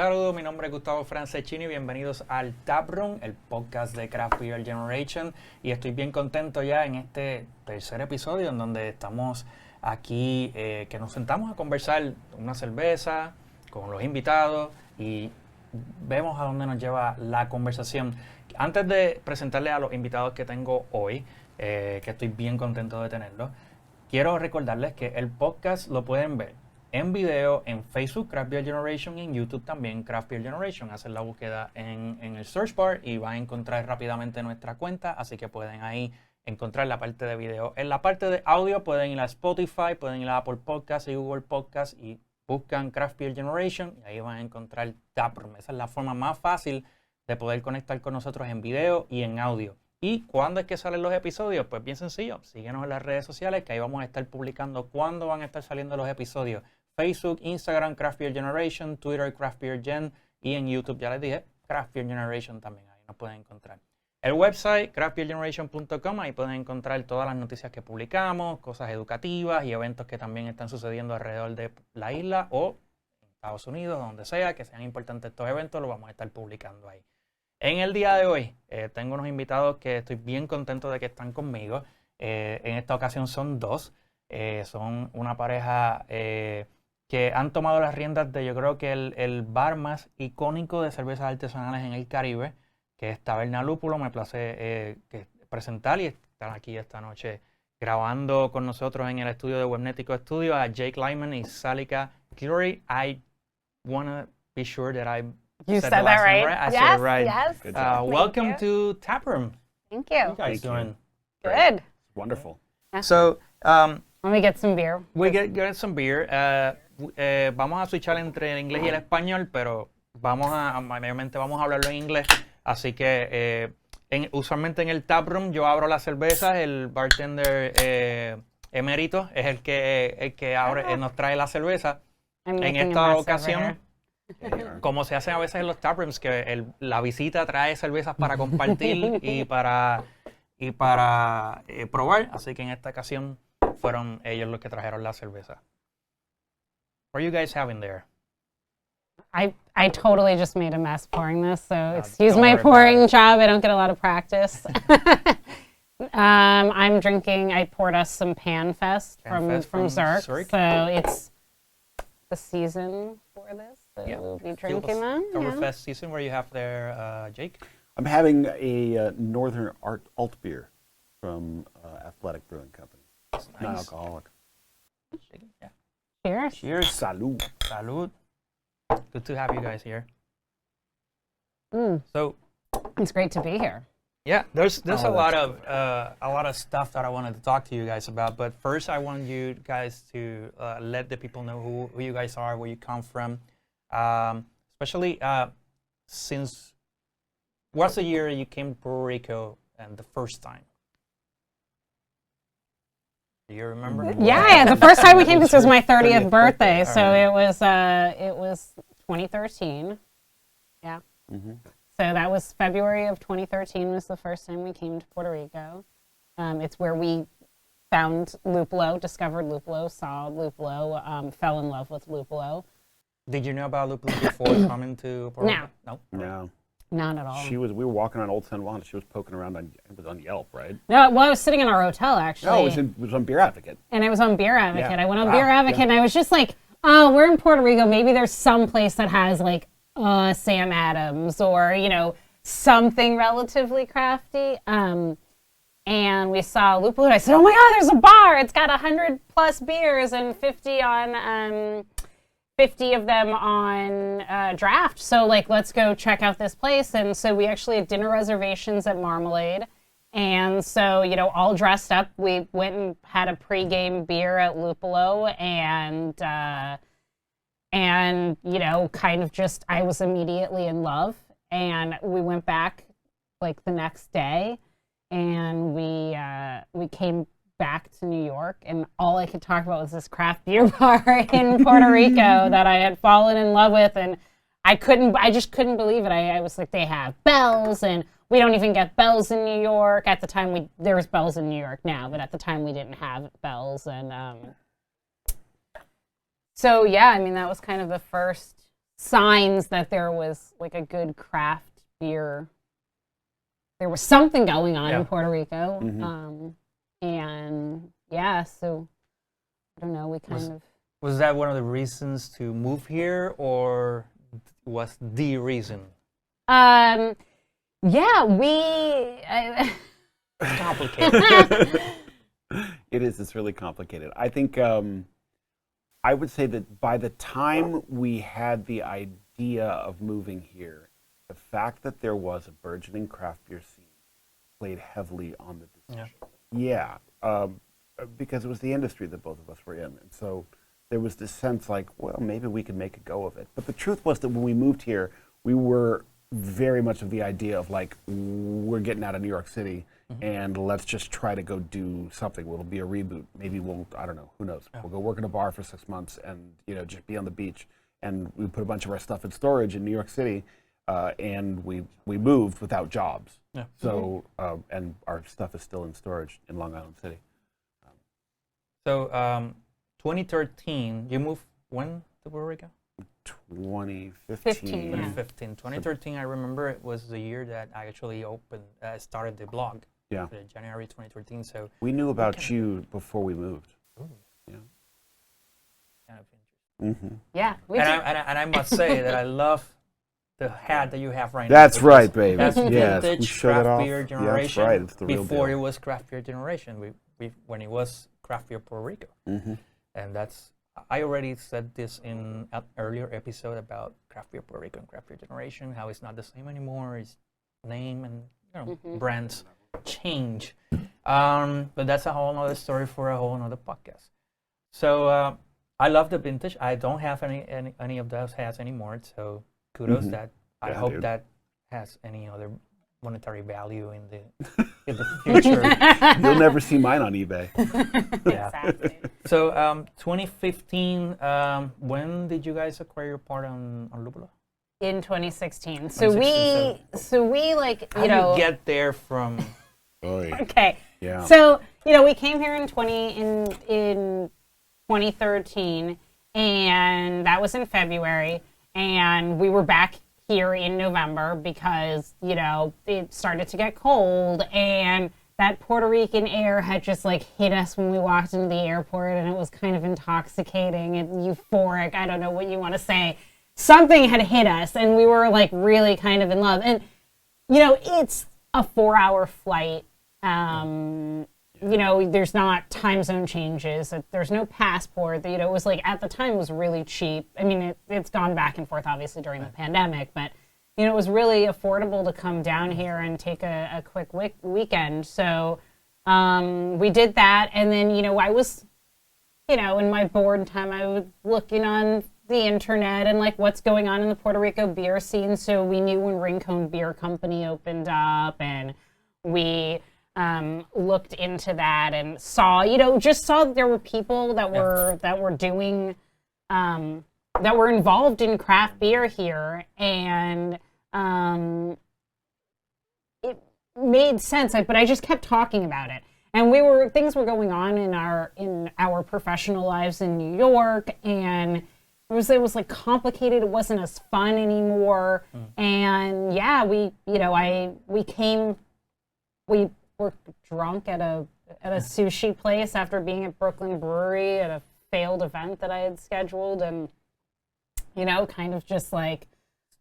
Saludos, mi nombre es Gustavo Francescini, bienvenidos al Taproom, el podcast de Craft Beer Generation, y estoy bien contento ya en este tercer episodio en donde estamos aquí, que nos sentamos a conversar una cerveza con los invitados y vemos a dónde nos lleva la conversación. Antes de presentarles a los invitados que tengo hoy, que estoy bien contento de tenerlos, quiero recordarles que el podcast lo pueden ver en video en Facebook, Craft Beer Generation, y en YouTube también, Craft Beer Generation. Hacen la búsqueda en el search bar y van a encontrar rápidamente nuestra cuenta, así que pueden ahí encontrar la parte de video. En la parte de audio pueden ir a Spotify, pueden ir a Apple Podcasts y Google Podcasts y buscan Craft Beer Generation y ahí van a encontrar Taproom. Esa es la forma más fácil de poder conectar con nosotros en video y en audio. ¿Y cuándo es que salen los episodios? Pues bien sencillo, síguenos en las redes sociales que ahí vamos a estar publicando cuándo van a estar saliendo los episodios. Facebook, Instagram, Craft Beer Generation, Twitter, Craft Beer Gen, y en YouTube, ya les dije, Craft Beer Generation también, ahí nos pueden encontrar. El website, craftbeergeneration.com, ahí pueden encontrar todas las noticias que publicamos, cosas educativas y eventos que también están sucediendo alrededor de la isla o en Estados Unidos, donde sea, que sean importantes estos eventos, los vamos a estar publicando ahí. En el día de hoy, tengo unos invitados que estoy bien contento de que están conmigo. En esta ocasión son dos, son una pareja que han tomado las riendas de, yo creo que el bar más icónico de cervezas artesanales en el Caribe, que es Taberna Lúpulo. Me place presentar y estar aquí esta noche grabando con nosotros en el estudio de Webneticos estudio a Liman y Zalika Guillory. I want to be sure that You said that right. I yes, said it right. Yes. Welcome to Taproom. Thank you. How you guys doing? Good. Wonderful. Yeah. So, let me get some beer. we get some beer. Vamos a switchar entre el inglés y el español, pero mayormente vamos a hablarlo en inglés. Así que usualmente en el taproom yo abro las cervezas, el bartender emérito es el que abre, nos trae la cerveza. En esta ocasión, como se hace a veces en los taprooms, que la visita trae cervezas para compartir y para probar. Así que en esta ocasión fueron ellos los que trajeron la cerveza. What are you guys having there? I totally just made a mess pouring this, so excuse don't my worry pouring job. I don't get a lot of practice. I'm drinking, I poured us some Panfest from Zurich. So it's the season for this. So we'll be drinking them. Oktoberfest season, where you have there, Jake? I'm having a Northern Alt beer from Athletic Brewing Company. Nice. Non-alcoholic. Yeah. Cheers. Cheers. Salud. Salud. Good to have you guys here. Mm. So, It's great to be here. yeah, there's a lot of stuff that I wanted to talk to you guys about. But first, I want you guys to let the people know who you guys are, where you come from, especially since what's the year you came to Puerto Rico and the first time? Do you remember? Yeah, the first time we came, this was my 30th birthday, so it was 2013. Yeah. Mm-hmm. So that was February of 2013 was the first time we came to Puerto Rico. It's where we found Lúpulo, discovered Lúpulo, saw Lúpulo, fell in love with Lúpulo. Did you know about Lúpulo before coming to Puerto Rico? No. Not at all. We were walking on Old San Juan. She was poking around it was on Yelp, right? No, well, I was sitting in our hotel, actually. No, it was on Beer Advocate. And it was on Beer Advocate. Yeah. I went on Beer Advocate, and I was just like, oh, we're in Puerto Rico. Maybe there's some place that has, like, Sam Adams or, something relatively crafty. And we saw Lúpulo, and I said, oh, my God, there's a bar. It's got 100-plus beers and 50 of them on draft. So, let's go check out this place. And so we actually had dinner reservations at Marmalade. And so, all dressed up, we went and had a pregame beer at Lúpulo and kind of just, I was immediately in love. And we went back, the next day, and we came back to New York, and all I could talk about was this craft beer bar in Puerto Rico that I had fallen in love with, and I just couldn't believe it. I was like, they have bells, and we don't even get bells in New York. At the time, there was bells in New York now, but at the time we didn't have bells, and so yeah, I mean, that was kind of the first signs that there was like a good craft beer. There was something going on in Puerto Rico. And yeah, so I don't know, we kind of... Was that one of the reasons to move here, or was the reason? Yeah, It's complicated. It is. It's really complicated. I think I would say that by the time we had the idea of moving here, the fact that there was a burgeoning craft beer scene played heavily on the decision. Yeah, because it was the industry that both of us were in. And so there was this sense like, well, maybe we could make a go of it. But the truth was that when we moved here, we were very much of the idea of like, we're getting out of New York City and let's just try to go do something. It'll be a reboot. Maybe we'll, I don't know, who knows. We'll go work in a bar for 6 months and, just be on the beach. And we put a bunch of our stuff in storage in New York City, and we moved without jobs. Yeah. So, and our stuff is still in storage in Long Island City. So, 2013, you moved when to Puerto Rico? 2015. 2013, I remember it was the year that I actually started the blog. Yeah. January 2013. So we knew about you before we moved. Ooh. Yeah. Kind of interesting. Yeah. And I must say that I love the hat that you have right now. That's right, baby. That's yes, vintage show that craft off. beer generation. Yeah, that's right. It's the real before deal. it was craft beer generation. When it was craft beer Puerto Rico. And that's, I already said this in an earlier episode about craft beer Puerto Rico and craft beer generation, how it's not the same anymore. Its name and brands change. But that's a whole other story for a whole other podcast. So I love the vintage. I don't have any of those hats anymore. So kudos that I hope that has any other monetary value in the future. You'll never see mine on eBay. Exactly. So 2015, when did you guys acquire your part on Lúpulo? In 2016. So we like, How do you get there from... Okay. Yeah. So, we came here in 2013, and that was in February, and we were back here in November because, it started to get cold, and that Puerto Rican air had just like hit us when we walked into the airport, and it was kind of intoxicating and euphoric. I don't know what you want to say. Something had hit us, and we were like really kind of in love. And, it's a 4-hour flight. There's not time zone changes. There's no passport. It was like, at the time, it was really cheap. I mean, it's gone back and forth, obviously, during the pandemic, but, it was really affordable to come down here and take a quick weekend. So we did that. And then, I was, in my bored time, I was looking on the internet and like what's going on in the Puerto Rico beer scene. So we knew when Rincon Beer Company opened up, and we looked into that and saw that there were people that were doing that were involved in craft beer here, and it made sense. But I just kept talking about it, and things were going on in our professional lives in New York, and it was like complicated. It wasn't as fun anymore, and yeah, we were drunk at a sushi place after being at Brooklyn Brewery at a failed event that I had scheduled, and kind of just like,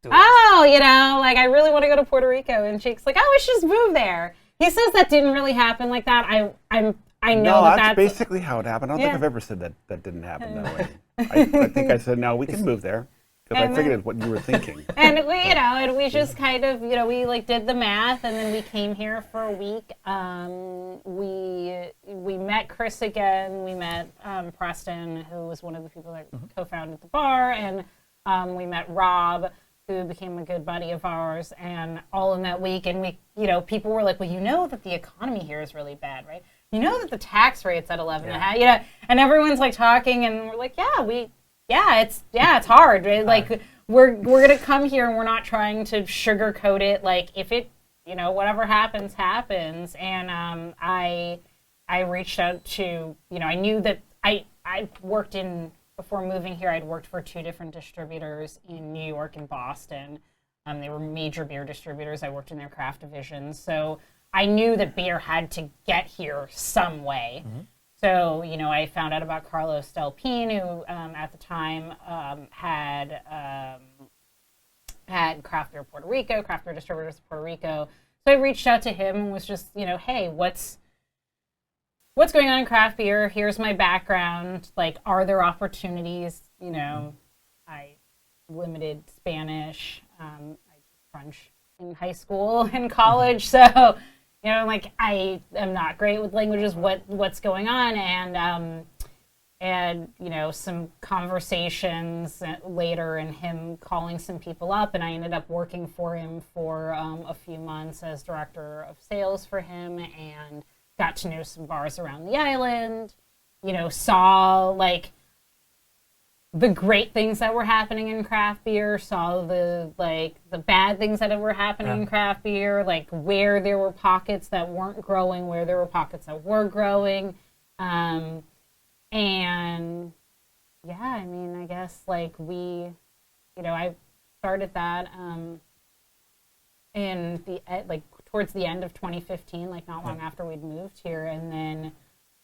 I really want to go to Puerto Rico, and Jake's like, we should just move there. He says that didn't really happen like that. I know that's basically how it happened. I don't think I've ever said that didn't happen that way. I think I said, no, we can move there. Because I figured it's what you were thinking. And we just kind of, we like did the math, and then we came here for a week. We met Chris again. We met Preston, who was one of the people that co-founded the bar, and we met Rob, who became a good buddy of ours, and all in that week. And we, people were like, well, that the economy here is really bad, right? That the tax rate's at 11.5, and everyone's like talking, and we're like, it's hard. Right? Like we're gonna come here, and we're not trying to sugarcoat it. Like if it, whatever happens, happens. And I reached out to, I knew that I worked in before moving here, I'd worked for 2 different distributors in New York and Boston. They were major beer distributors. I worked in their craft divisions. So I knew that beer had to get here some way. Mm-hmm. So, you know, I found out about Carlos Delpine, who at the time had Craft Beer Puerto Rico, Craft Beer Distributors of Puerto Rico. So I reached out to him and was just, you know, hey, what's going on in craft beer? Here's my background. Like, are there opportunities? You know, I limited Spanish. I French in high school and college. So, you know, like, I am not great with languages. What's going on? And you know, some conversations later and him calling some people up, and I ended up working for him for a few months as director of sales for him, and got to know some bars around the island, you know, saw like the great things that were happening in craft beer, saw the bad things that were happening in craft beer, like where there were pockets that weren't growing, where there were pockets that were growing. And yeah, I mean, I guess like I started that in the towards the end of 2015, like not long after we'd moved here, and then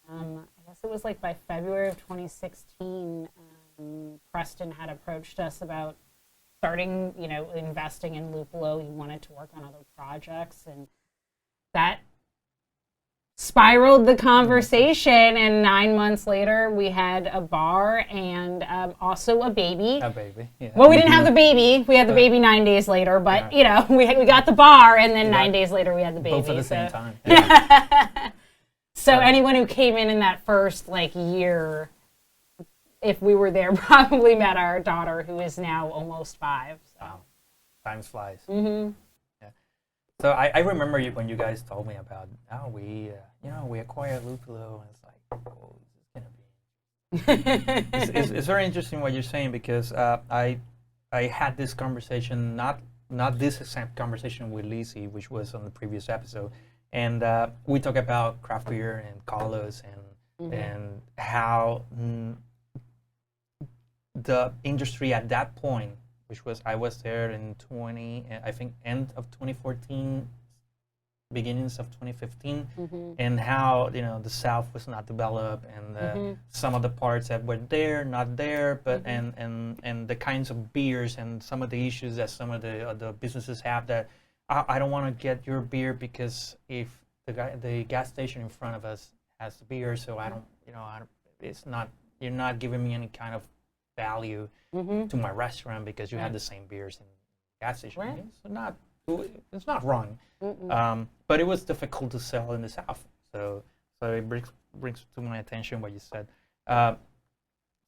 I guess it was like by February of 2016, Preston had approached us about starting, you know, investing in Lúpulo. He wanted to work on other projects, and that spiraled the conversation, and 9 months later we had a bar and also a baby. A baby, yeah. Well, we didn't have the baby. We had the baby 9 days later, but you know, we got the bar, and then 9 days later we had the baby. Both at the same time. Yeah. So anyone who came in that first like year, if we were there, probably met our daughter, who is now almost 5. So. Wow, time flies. Mm-hmm. So I remember when you guys told me about, we acquired Lúpulo, and it's like, oh, this is gonna be. It's very interesting what you're saying, because I had this conversation, not this exact conversation with Lizzie, which was on the previous episode, and we talk about craft beer and Carlos and how the industry at that point, which was, I was there in I think end of 2014, beginnings of 2015, and how, you know, the South was not developed, and some of the parts that were there, not there, but and the kinds of beers and some of the issues that some of the businesses have, that I don't want to get your beer because if the gas station in front of us has the beer, so you're not giving me any kind of value to my restaurant because you have the same beers in the gas station. Right. It's not wrong, but it was difficult to sell in the South. So it brings to my attention what you said.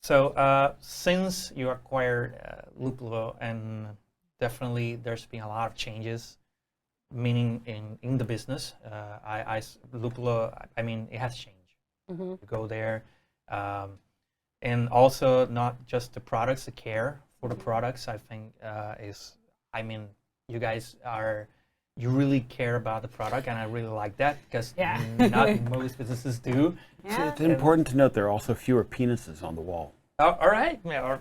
So since you acquired Lúpulo, and definitely there's been a lot of changes, meaning in the business. Lúpulo, I mean, it has changed. You go there. And also not just the products, the care for the products, I think you guys you really care about the product, and I really like that, because not most businesses do. Yeah. So it's important to note there are also fewer penises on the wall. Oh, all right. Yeah,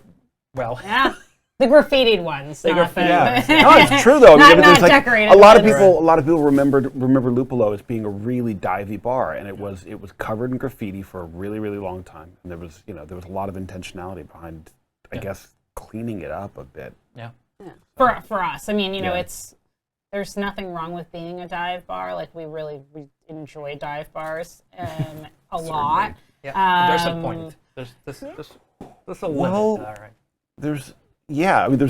yeah. The graffitied ones. No, it's true though. Not decorated. A lot of people remember Lúpulo as being a really divey bar, and it was covered in graffiti for a really, really long time. And there was a lot of intentionality behind, I guess, cleaning it up a bit. Yeah. For us, I mean, you know, there's nothing wrong with being a dive bar. Like, we enjoy dive bars a lot. Yeah. There's a point. There's a limit. All right. There's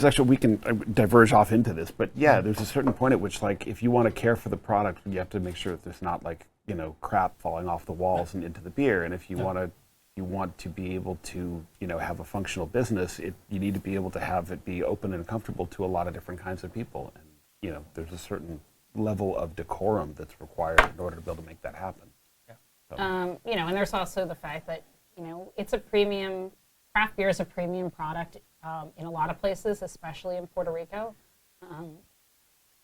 actually, we can diverge off into this, but there's a certain point at which, like, if you want to care for the product, you have to make sure that there's not, like, you know, crap falling off the walls and into the beer. And if you want to be able to, you know, have a functional business, you need to be able to have it be open and comfortable to a lot of different kinds of people. And, you know, there's a certain level of decorum that's required in order to be able to make that happen. Yeah. So. You know, and there's also the fact that, you know, craft beer is a premium product in a lot of places, especially in Puerto Rico.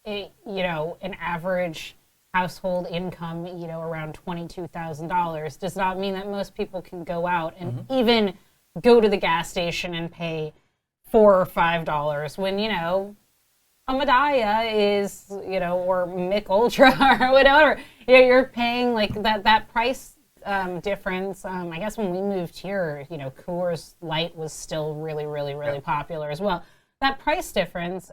You know, an average household income, you know, around $22,000 does not mean that most people can go out and even go to the gas station and pay $4 or $5 when, a Medalla is, or Mick Ultra or whatever. You're paying like that price difference. I guess when we moved here, Coors Light was still really, really, really popular as well. That price difference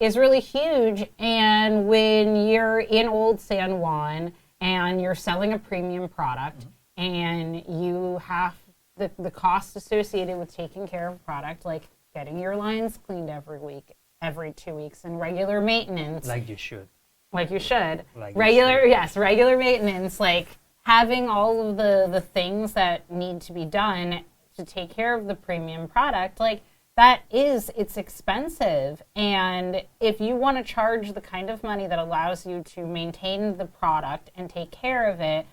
is really huge. And when you're in Old San Juan and you're selling a premium product and you have the cost associated with taking care of a product, like getting your lines cleaned every week, every 2 weeks, and regular maintenance. Like you should. Regular maintenance, like having all of the things that need to be done to take care of the premium product, like it's expensive. And if you want to charge the kind of money that allows you to maintain the product and take care of it,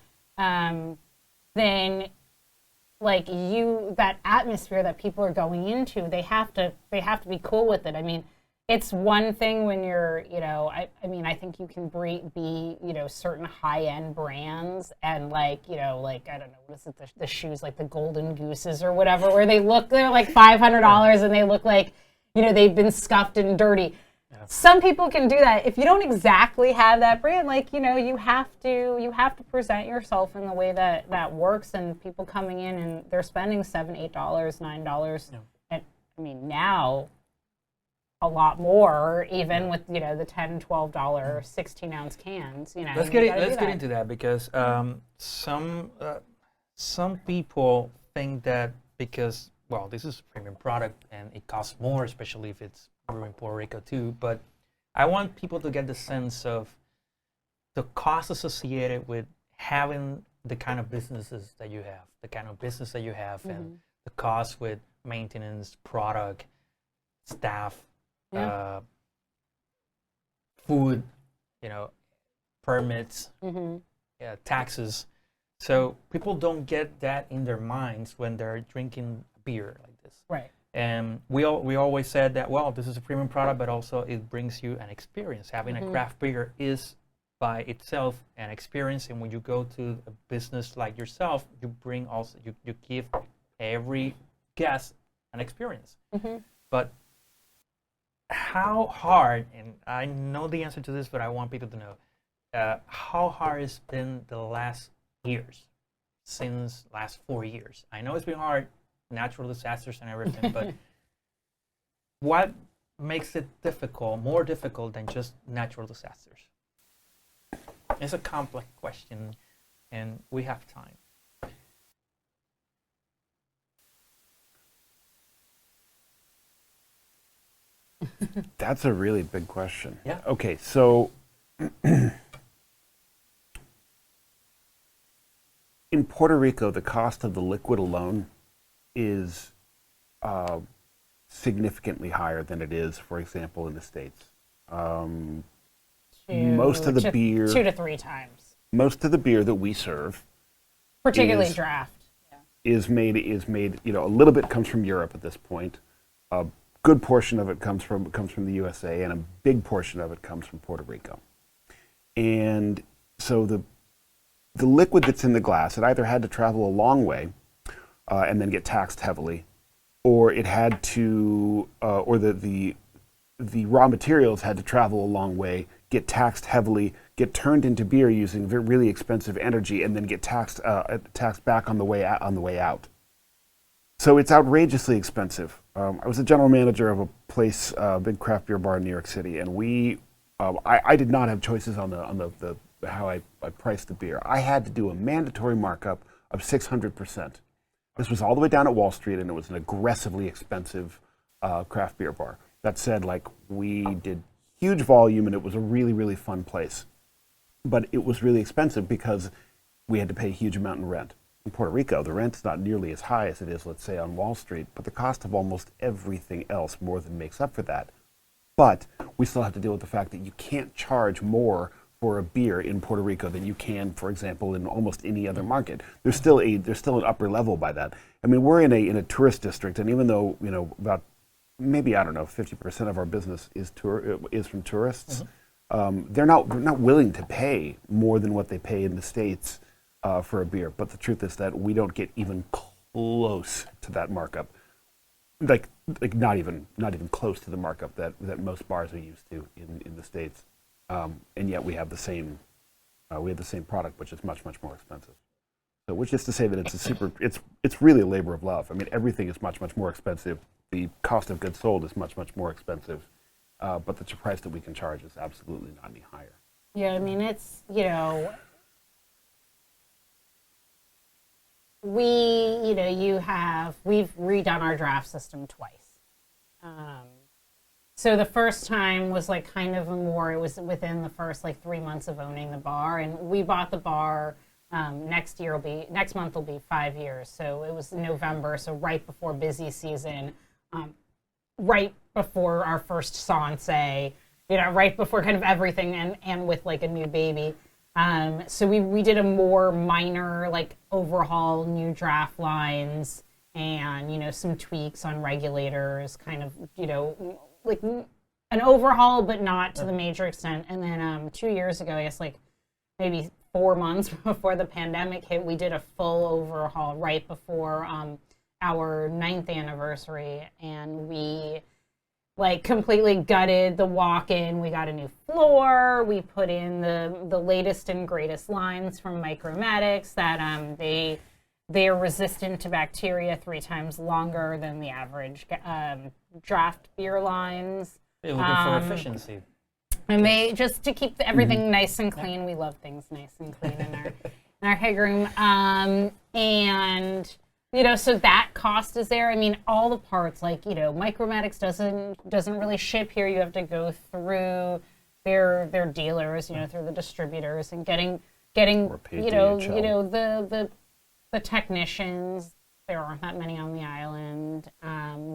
then like that atmosphere that people are going into, they have to be cool with it. I mean, it's one thing when you're, I think you can be, certain high-end brands and like, I don't know, what is it, the shoes, like the Golden Gooses or whatever, where they're like $500 and they look like, they've been scuffed and dirty. Yeah. Some people can do that. If you don't exactly have that brand, like, you have to present yourself in the way that works, and people coming in and they're spending $7, $8, $9. Yeah. And I mean, now, a lot more, even with the $10, $12 16-ounce cans. Let's get into that, because some people think that because this is a premium product and it costs more, especially if it's brewed in Puerto Rico too. But I want people to get the sense of the cost associated with having the kind of businesses that you have, and the cost with maintenance, product, staff. Yeah. Food, permits, taxes. So people don't get that in their minds when they're drinking beer like this. Right. And we always said that, this is a premium product, but also it brings you an experience. Having a craft beer is by itself an experience. And when you go to a business like yourself, you bring also, you give every guest an experience. But how hard, and I know the answer to this, but I want people to know, how hard it's been the last years, since last 4 years. I know it's been hard, natural disasters and everything, but what makes it more difficult than just natural disasters? It's a complex question, and we have time. That's a really big question. Yeah. Okay, so in Puerto Rico, the cost of the liquid alone is significantly higher than it is, for example, in the States. Most of the beer, 2 to 3 times. Most of the beer that we serve, particularly draft, is made. A little bit comes from Europe at this point. A good portion of it comes from the USA, and a big portion of it comes from Puerto Rico. And so the liquid that's in the glass, it either had to travel a long way and then get taxed heavily, or it had to, or the raw materials had to travel a long way, get taxed heavily, get turned into beer using really expensive energy, and then get taxed back on the way out. So it's outrageously expensive. I was a general manager of a place, a big craft beer bar in New York City, and I did not have choices on the how I priced the beer. I had to do a mandatory markup of 600%. This was all the way down at Wall Street, and it was an aggressively expensive craft beer bar. That said, we did huge volume, and it was a really, really fun place. But it was really expensive because we had to pay a huge amount in rent. In Puerto Rico, the rent's not nearly as high as it is, let's say, on Wall Street, but the cost of almost everything else more than makes up for that. But we still have to deal with the fact that you can't charge more for a beer in Puerto Rico than you can, for example, in almost any other market. There's still an upper level by that. I mean, we're in a tourist district, and even though about maybe 50% of our business is from tourists, they're not willing to pay more than what they pay in the States for a beer. But the truth is that we don't get even close to that markup. Like not even close to the markup that most bars are used to in the States, and yet we have the same product, which is much more expensive. So, which is to say that it's really a labor of love. I mean, everything is much more expensive. The cost of goods sold is much more expensive, but the price that we can charge is absolutely not any higher. Yeah, I mean, it's, we've redone our draft system twice. So the first time was like kind of it was within the first like 3 months of owning the bar, and we bought the bar. Next month will be 5 years. So it was November, so right before busy season, right before our first Sanse, right before kind of everything, and with like a new baby. So we did a more minor like overhaul, new draft lines, and some tweaks on regulators, kind of like an overhaul, but not to the major extent. And then 2 years ago, I guess like maybe 4 months before the pandemic hit, we did a full overhaul right before our 9th anniversary, and we like completely gutted the walk-in. We got a new floor. We put in the latest and greatest lines from Micromatics that they are resistant to bacteria 3 times longer than the average draft beer lines. They're looking for efficiency. And they just to keep everything nice and clean. We love things nice and clean in our head room. And so that cost is there. I mean, all the parts, like Micromatics doesn't really ship here. You have to go through their dealers, through the distributors, and getting the technicians. There aren't that many on the island.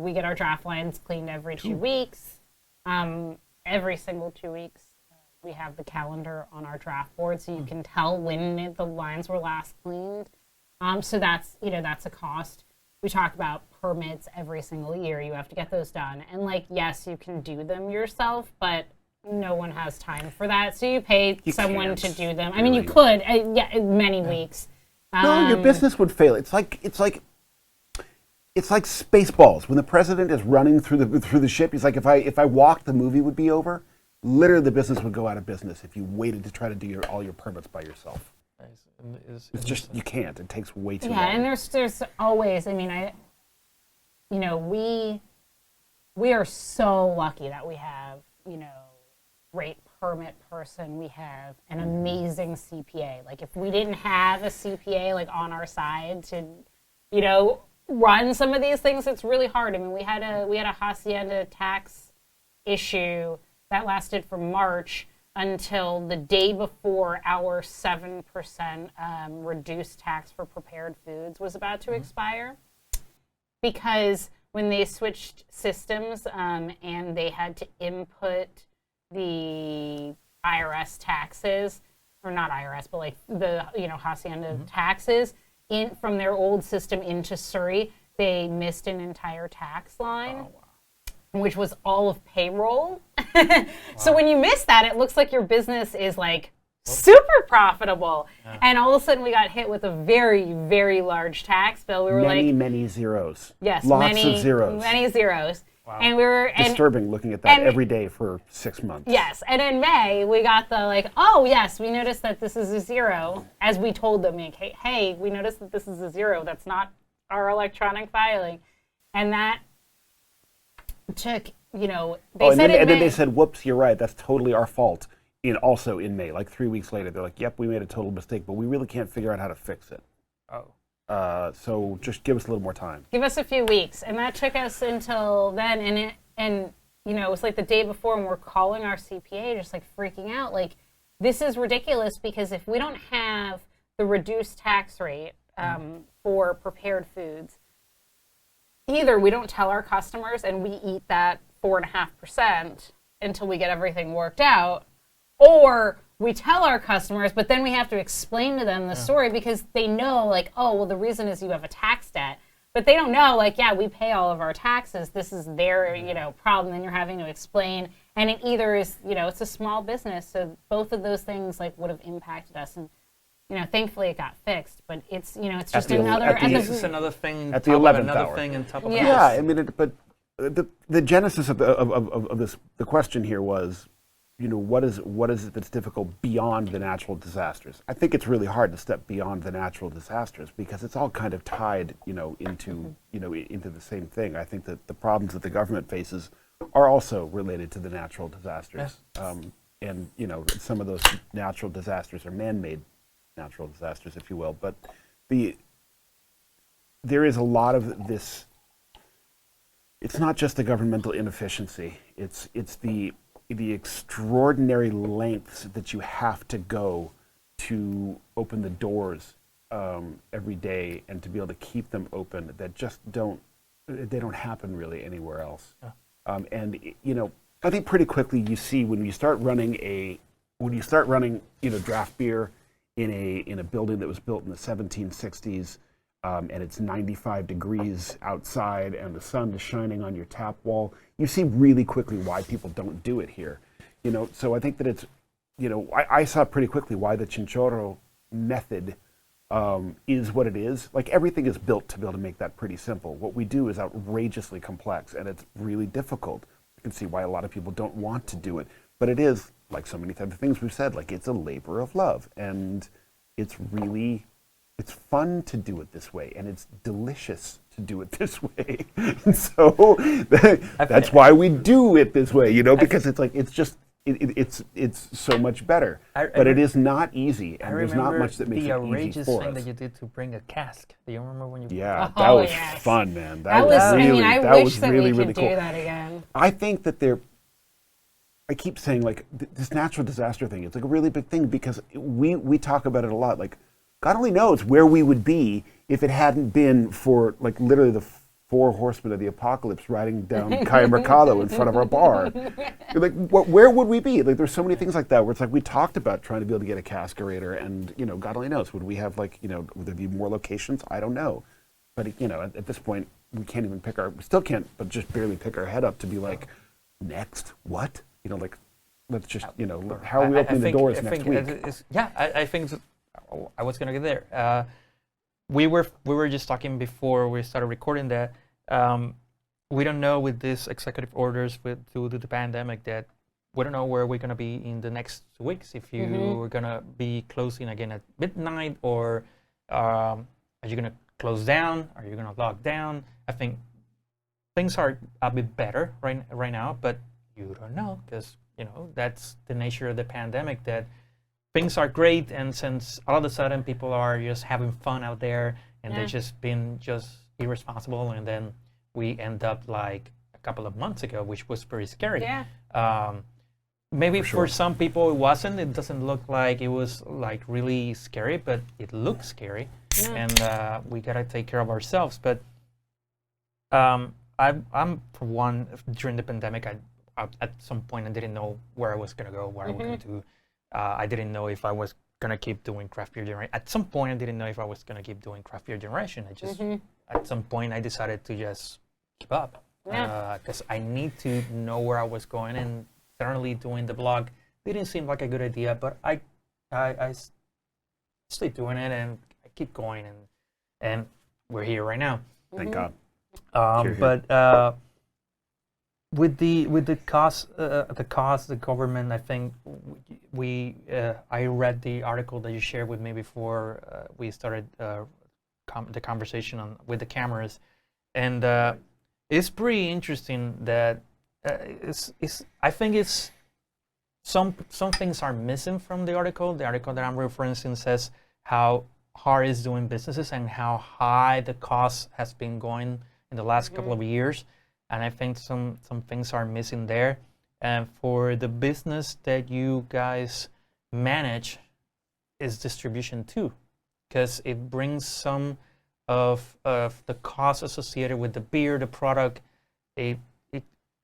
We get our draft lines cleaned every 2 weeks. Every single 2 weeks, we have the calendar on our draft board, so you can tell when the lines were last cleaned. So that's a cost. We talk about permits every single year. You have to get those done, and yes, you can do them yourself, but no one has time for that. So you pay someone to do them. I mean, you could, many weeks. No, your business would fail. It's like Spaceballs. When the president is running through the ship, he's like, if I walked, the movie would be over. Literally, the business would go out of business if you waited to try to do all your permits by yourself. It's just, you can't. It takes way too long. Yeah, and there's always, I mean, we are so lucky that we have, great permit person. We have an amazing CPA. Like, if we didn't have a CPA, on our side to, run some of these things, it's really hard. I mean, we had a hacienda tax issue that lasted from March until the day before our 7% reduced tax for prepared foods was about to expire. Because when they switched systems and they had to input the IRS taxes, or not IRS, but the hacienda taxes from their old system into Surrey, they missed an entire tax line. Oh, wow. Which was all of payroll. Wow. So when you miss that, it looks like your business is super profitable. Yeah. And all of a sudden we got hit with a very, very large tax bill. We were many zeros. Yes, lots of zeros. Many zeros. Wow. And we were disturbing looking at that every day for 6 months. Yes, and in May we got the oh yes, we noticed that this is a zero, as we told them, hey, we noticed that this is a zero. That's not our electronic filing, and that took then they said, whoops, you're right, that's totally our fault. Also in May, 3 weeks later, they're like, yep, we made a total mistake, but we really can't figure out how to fix it. Oh. So just give us a little more time. Give us a few weeks, and that took us until then. And it was the day before, and we're calling our CPA, just freaking out, this is ridiculous, because if we don't have the reduced tax rate for prepared foods, either we don't tell our customers and we eat that 4.5% until we get everything worked out, or we tell our customers, but then we have to explain to them the story, because they know, the reason is you have a tax debt. But they don't know, we pay all of our taxes. This is their, problem. Then you're having to explain. And it either is, it's a small business. So both of those things, would have impacted us. And thankfully it got fixed, but it's, it's At just the el- another. at the- This is another thing. At the top of 11th another hour. thing on top of Yeah. Yeah, this. I mean, but the genesis of this, the question here was, what is it that's difficult beyond the natural disasters? I think it's really hard to step beyond the natural disasters because it's all kind of tied, into the same thing. I think that the problems that the government faces are also related to the natural disasters. And some of those natural disasters are man-made natural disasters, if you will. But there is a lot of this. It's not just the governmental inefficiency. It's the extraordinary lengths that you have to go to open the doors every day and to be able to keep them open that just don't happen really anywhere else. I think pretty quickly you see when you start running draft beer in a building that was built in the 1760s, and it's 95 degrees outside and the sun is shining on your tap wall, you see really quickly why people don't do it here. So I think that it's, I saw pretty quickly why the chinchorro method is what it is. Like everything is built to be able to make that pretty simple. What we do is outrageously complex and it's really difficult. You can see why a lot of people don't want to do it. But it is, like so many other things we've said, like it's a labor of love. And it's fun to do it this way. And it's delicious to do it this way. And so that's why we do it this way, because it's so much better. But it is not easy. And there's not much that makes it easy for us. The outrageous thing that you did to bring a cask. Do you remember when you? Yeah, that was fun, man. I wish that we could cool. do that again. I think that I keep saying like this natural disaster thing. It's like a really big thing because we talk about it a lot. Like God only knows where we would be if it hadn't been for like literally the 4 horsemen of the apocalypse riding down Calle Mercado in front of our bar. You're like, where would we be? Like, there's so many things like that where it's like we talked about trying to be able to get a caskerator, and God only knows. Would we have would there be more locations? I don't know. But at this point, we can't even we still can't, but just barely pick our head up to be like, next what? Let's just how are we opening the doors next week? I think I was gonna get there. We were just talking before we started recording that we don't know with these executive orders due to the pandemic that we don't know where we're gonna be in the next 2 weeks. If you are gonna be closing again at midnight, or are you gonna close down? Are you gonna lock down? I think things are a bit better right now, but you don't know because that's the nature of the pandemic. That things are great, and since all of a sudden people are just having fun out there, and they've just been irresponsible, and then we end up like a couple of months ago, which was pretty scary. Yeah. Maybe for some people it wasn't. It doesn't look like it was like really scary, but it looks scary, and we gotta take care of ourselves. But I'm for one, during the pandemic, at some point I didn't know where I was gonna go, where I was going to. I didn't know if I was gonna keep doing craft beer generation. At some point, I didn't know if I was gonna keep doing craft beer generation. At some point, I decided to just give up because I need to know where I was going. And certainly, doing the blog didn't seem like a good idea. But I stayed doing it, and I keep going, and we're here right now. Thank God. But with the cost, the government, I think I read the article that you shared with me before we started the conversation with the cameras, and it's pretty interesting that I think it's some things are missing from the article. The article that I'm referencing says how hard it's doing businesses and how high the cost has been going in the last couple of years. And I think some things are missing there. And for the business that you guys manage is distribution too, because it brings some of the costs associated with the beer, the product. It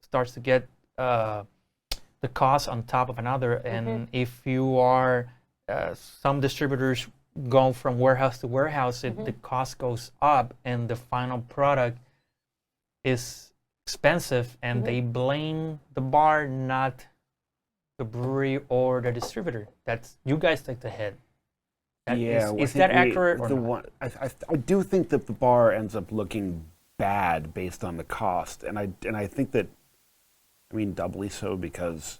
starts to get the cost on top of another. And if you are, some distributors go from warehouse to warehouse, the cost goes up, and the final product is expensive, and they blame the bar, not the brewery or the distributor. That's you guys take the hit. Is that accurate or not? I do think that the bar ends up looking bad based on the cost, and I think that, I mean, doubly so because,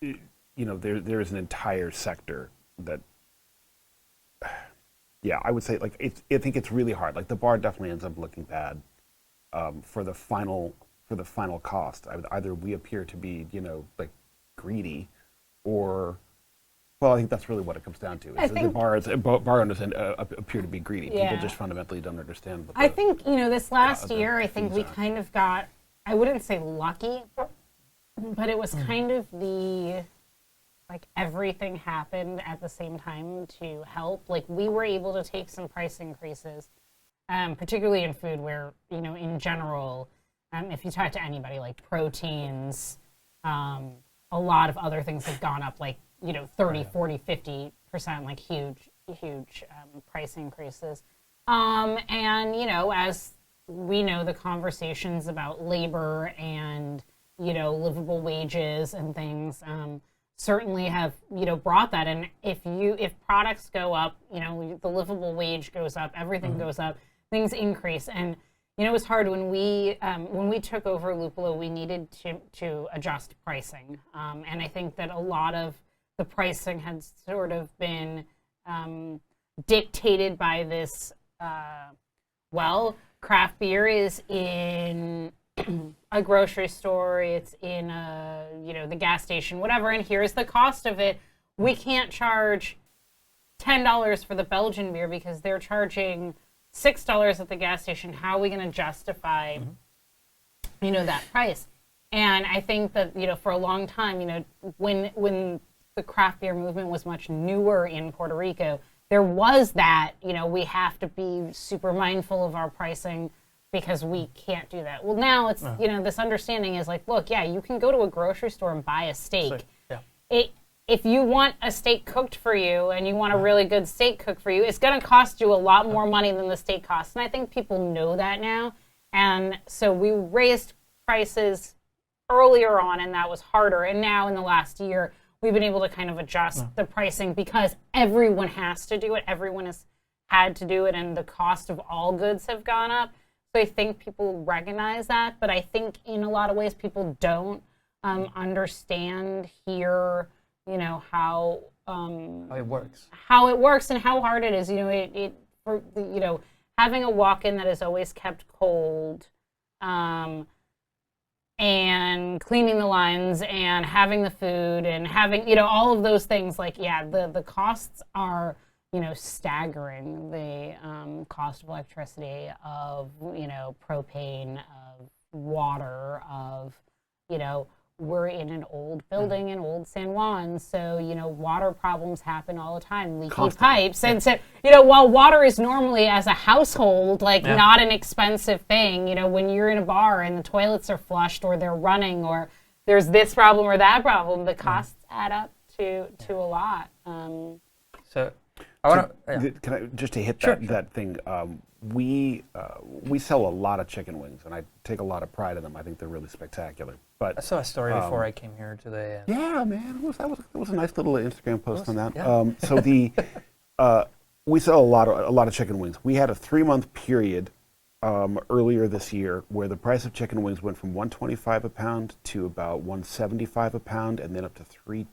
there is an entire sector that, yeah, I would say like I think it's really hard. Like the bar definitely ends up looking bad for the final cost. Either we appear to be like greedy, or well, I think that's really what it comes down to. Bar owners appear to be greedy. Yeah. People just fundamentally don't understand. I think this last year, I think we kind of got, I wouldn't say lucky, but it was kind of like everything happened at the same time to help. Like we were able to take some price increases, particularly in food where, in general, if you talk to anybody, like proteins, a lot of other things have gone up like, 30, 40, 50%, like huge price increases. And, as we know, the conversations about labor and, livable wages and things certainly have, brought that. And if products go up, the livable wage goes up, everything goes up, things increase. And, it was hard when we took over Lúpulo, we needed to adjust pricing. And I think that a lot of the pricing had sort of been dictated by this, craft beer is in a grocery store, it's in the gas station, whatever, and here's the cost of it. We can't charge $10 for the Belgian beer because they're charging $6 at the gas station. How are we going to justify, that price? And I think that, for a long time, when the craft beer movement was much newer in Puerto Rico, there was that, we have to be super mindful of our pricing because we can't do that. Well, now it's, this understanding is like, look, you can go to a grocery store and buy a steak. If you want a steak cooked for you and you want a really good steak cooked for you, it's going to cost you a lot more money than the steak costs. And I think people know that now. And so we raised prices earlier on, and that was harder. And now in the last year, we've been able to kind of adjust the pricing because everyone has to do it. Everyone has had to do it, and the cost of all goods have gone up. So I think people recognize that, but I think in a lot of ways people don't understand here, how it works. How it works and how hard it is. Having a walk-in that is always kept cold, and cleaning the lines and having the food and having, all of those things, like, the costs are, staggering. The cost of electricity, of, propane, of water, of, we're in an old building in old San Juan, so, water problems happen all the time, leaky pipes. And so, while water is normally, as a household, not an expensive thing, when you're in a bar and the toilets are flushed or they're running or there's this problem or that problem, the costs add up to a lot. So I want to... Can I, just to hit Sure. that thing, we sell a lot of chicken wings, and I take a lot of pride in them. I think they're really spectacular. But I saw a story before I came here today. yeah, man, that was a nice little Instagram post on that. Yeah. So we sell a lot of chicken wings. We had a 3-month period earlier this year where the price of chicken wings went from $1.25 a pound to about $1.75 a pound, and then up to $3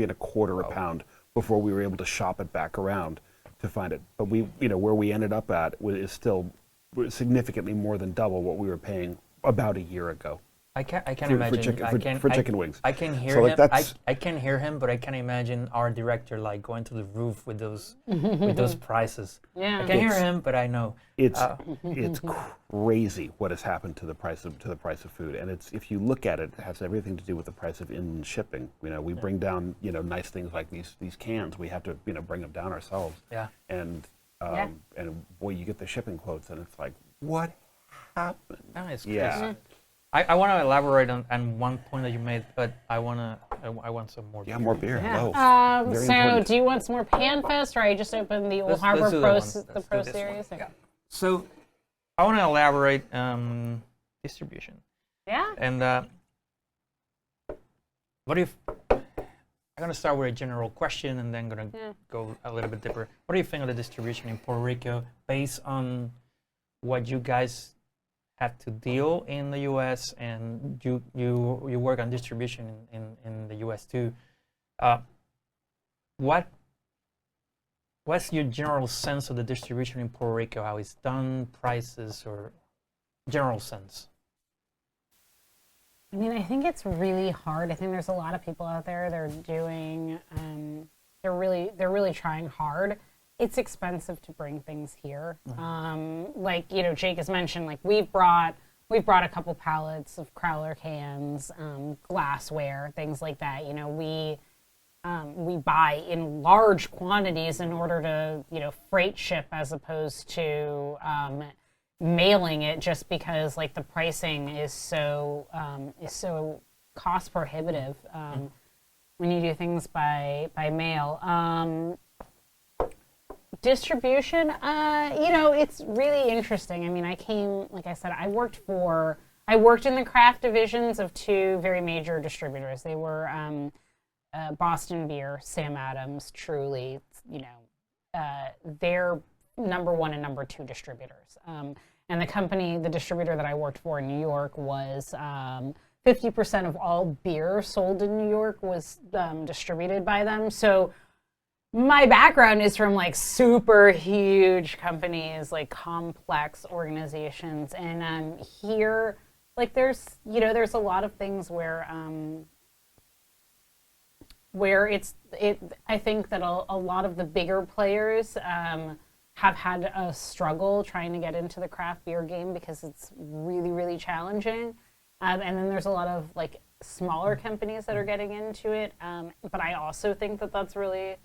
and a quarter a pound before we were able to shop it back around to find it. But we, where we ended up at is still significantly more than double what we were paying about a year ago. I can't imagine for chicken wings. I can hear So, him. I can hear him, but I can't imagine our director going to the roof with those prices. Yeah. I can hear him, but I know it's crazy what has happened to the price of food, and if you look at it, it has everything to do with the price of inland shipping. We bring down nice things like these cans. We have to bring them down ourselves. Yeah. And boy, you get the shipping quotes, and it's like, what happened? Oh, it's crazy. Yeah. I want to elaborate on one point that you made, but I want some more. Yeah, more beer. Yeah. Hello. So important. do you want some more PanFest, or I just opened the Old Let's Harbor do Pro the Pro this Series? one. Yeah. So I want to elaborate distribution. Yeah. And what if I'm going to start with a general question and then going to go a little bit deeper. What do you think of the distribution in Puerto Rico based on what you guys have to deal in the U.S. and you work on distribution in the U.S. too? What's your general sense of the distribution in Puerto Rico, how it's done, prices, or general sense? I mean, I think it's really hard. I think there's a lot of people out there. They're doing. They're really trying hard. It's expensive to bring things here. Like Jake has mentioned, like we've brought a couple pallets of Crowler cans, glassware, things like that. We buy in large quantities in order to freight ship as opposed to mailing it, just because like the pricing is so cost prohibitive when you do things by mail. Distribution, it's really interesting. I mean, like I said, I worked in the craft divisions of two very major distributors. They were Boston Beer, Sam Adams, Truly. They're number one and number two distributors. And the distributor that I worked for in New York was 50% of all beer sold in New York was distributed by them. So my background is from like super huge companies, like complex organizations. And here, like there's a lot of things where I think that a lot of the bigger players have had a struggle trying to get into the craft beer game because it's really, really challenging. And then there's a lot of like smaller companies that are getting into it. But I also think that that's really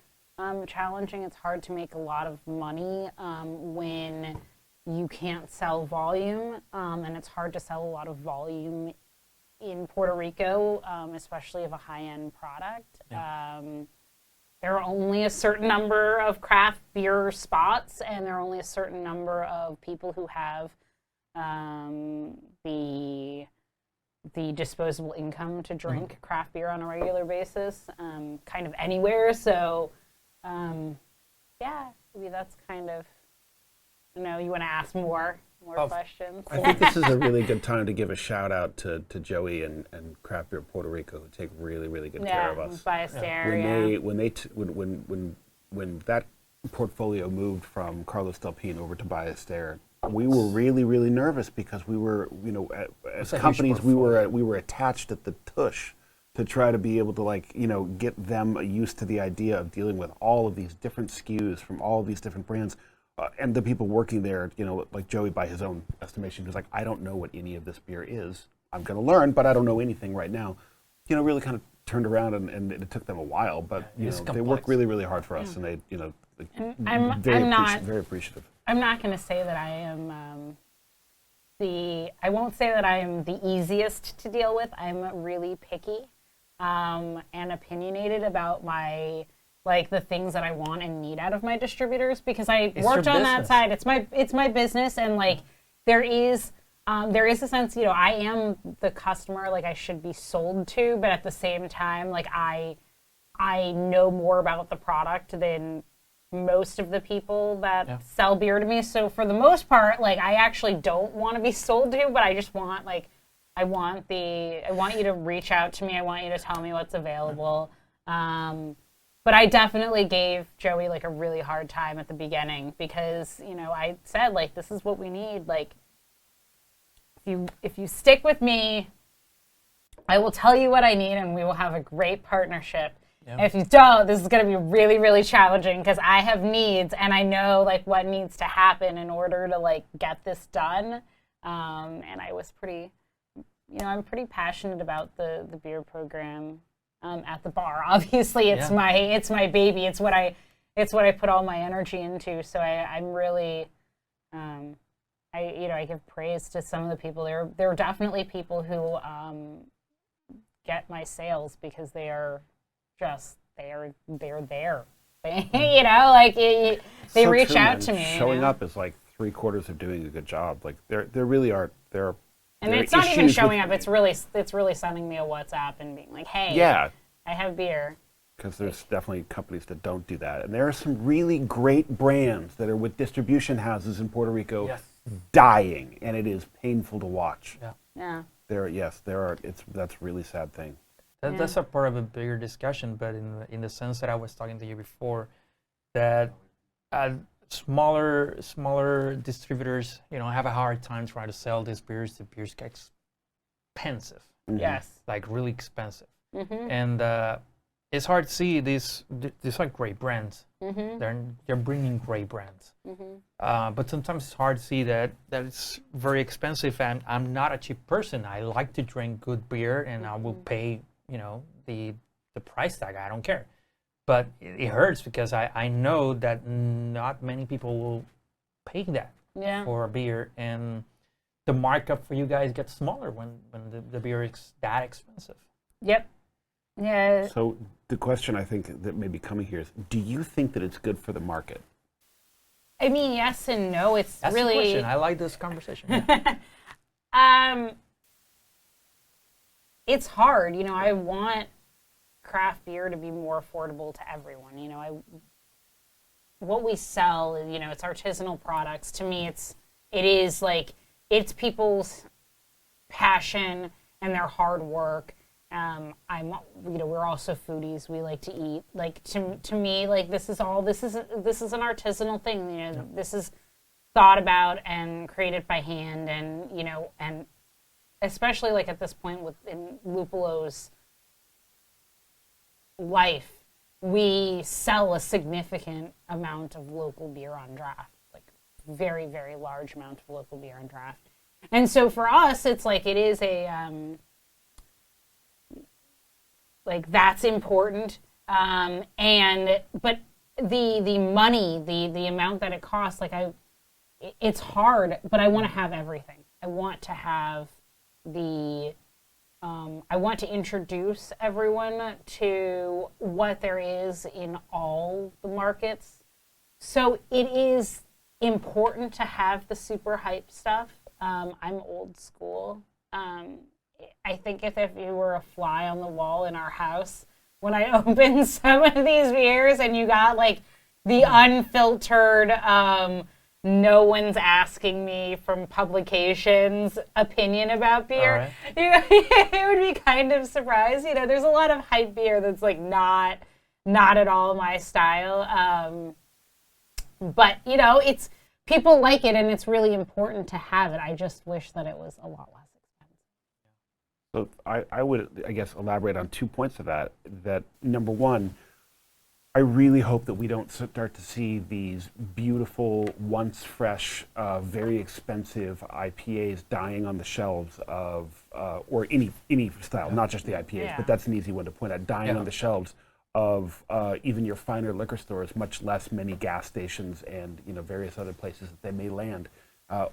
challenging. It's hard to make a lot of money when you can't sell volume. And it's hard to sell a lot of volume in Puerto Rico, especially of a high-end product. Yeah. There are only a certain number of craft beer spots, and there are only a certain number of people who have the disposable income to drink craft beer on a regular basis, kind of anywhere. So, maybe that's kind of, you want to ask more questions. I think this is a really good time to give a shout out to Joey and Craft Beer Puerto Rico, who take really, really good care of us. By Esther, when that portfolio moved from Carlos Delpine over to Ballester, we were really, really nervous because we were, as companies, we were attached at the tush to try to be able to get them used to the idea of dealing with all of these different SKUs from all of these different brands. And the people working there, like Joey, by his own estimation, who's like, I don't know what any of this beer is. I'm going to learn, but I don't know anything right now. Really kind of turned around, and it took them a while, but they worked really, really hard for us, and they, very appreciative. I'm not going to say that I am I won't say that I am the easiest to deal with. I'm really picky and opinionated about the things that I want and need out of my distributors, because I worked on that side. It's my business, and there is a sense, I am the customer, I should be sold to, but at the same time, I know more about the product than most of the people that sell beer to me. So for the most part, I actually don't want to be sold to, but I just want I want you to reach out to me. I want you to tell me what's available. But I definitely gave Joey a really hard time at the beginning because, I said this is what we need. If you stick with me, I will tell you what I need and we will have a great partnership. Yep. If you don't, this is going to be really, really challenging because I have needs and I know what needs to happen in order to get this done. And I was pretty, I'm pretty passionate about the beer program. At the bar, obviously, it's my baby. It's what I put all my energy into. So I'm really, I give praise to some of the people. There are definitely people who get my sales because they are there. They reach out to me. Showing up is 3/4 of doing a good job. There really are. And it's not even showing up. It's really sending me a WhatsApp and being like, "Hey, I have beer." because there's definitely companies that don't do that. And there are some really great brands that are with distribution houses in Puerto Rico Yes. dying, and it is painful to watch. Yeah. Yeah. There are. That's a really sad thing. That's a part of a bigger discussion, but in the sense that I was talking to you before, that smaller distributors, have a hard time trying to sell these beers. The beers get expensive, Yes. like really expensive, Mm-hmm. and it's hard to see these are great brands. Mm-hmm. They're bringing great brands, Mm-hmm. but sometimes it's hard to see that it's very expensive. And I'm not a cheap person. I like to drink good beer, and I will pay the price tag. I don't care. But it hurts because I know that not many people will pay that Yeah. for a beer, and the markup for you guys gets smaller when the beer is that expensive. Yep. Yeah. So the question I think that may be coming here is, do you think that it's good for the market? I mean, yes and no. It's That's really the question. I like this conversation. It's hard. I want craft beer to be more affordable to everyone. What we sell, it's artisanal products. To me, it's people's passion and their hard work. We're also foodies. We like to eat. Like to me, like this is an artisanal thing. This is thought about and created by hand, and especially like at this point in Lupulo's life, we sell a significant amount of local beer on draft, like very, very large amount of local beer on draft. And so for us, it's like it is a like that's important. But the money, the amount that it costs, like it's hard. But I want to have everything. I want to have I want to introduce everyone to what there is in all the markets. So it is important to have the super hype stuff. I'm old school. I think if you were a fly on the wall in our house, when I opened some of these beers and you got like the unfiltered, no one's asking me from publications opinion about beer, it would be kind of surprised. There's a lot of hype beer that's like not at all my style. But it's people like it, and it's really important to have it. I just wish that it was a lot less expensive. So I would, I guess, elaborate on 2 points of that. That number one, I really hope that we don't start to see these beautiful, once fresh, very expensive IPAs dying on the shelves of, or any style, not just the IPAs, but that's an easy one to point out, dying on the shelves of even your finer liquor stores, much less many gas stations and various other places that they may land.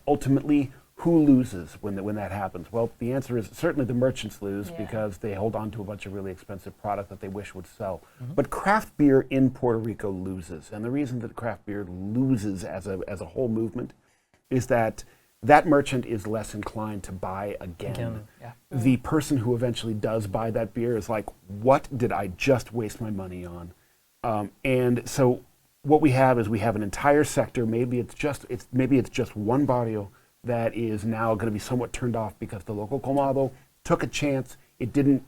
Ultimately, who loses when that happens? Well, the answer is certainly the merchants lose because they hold on to a bunch of really expensive product that they wish would sell. But craft beer in Puerto Rico loses, and the reason that craft beer loses as a whole movement is that merchant is less inclined to buy again. The person who eventually does buy that beer is like, what did I just waste my money on? And so what we have is an entire sector. Maybe it's just one barrio that is now going to be somewhat turned off because the local colmado took a chance. It didn't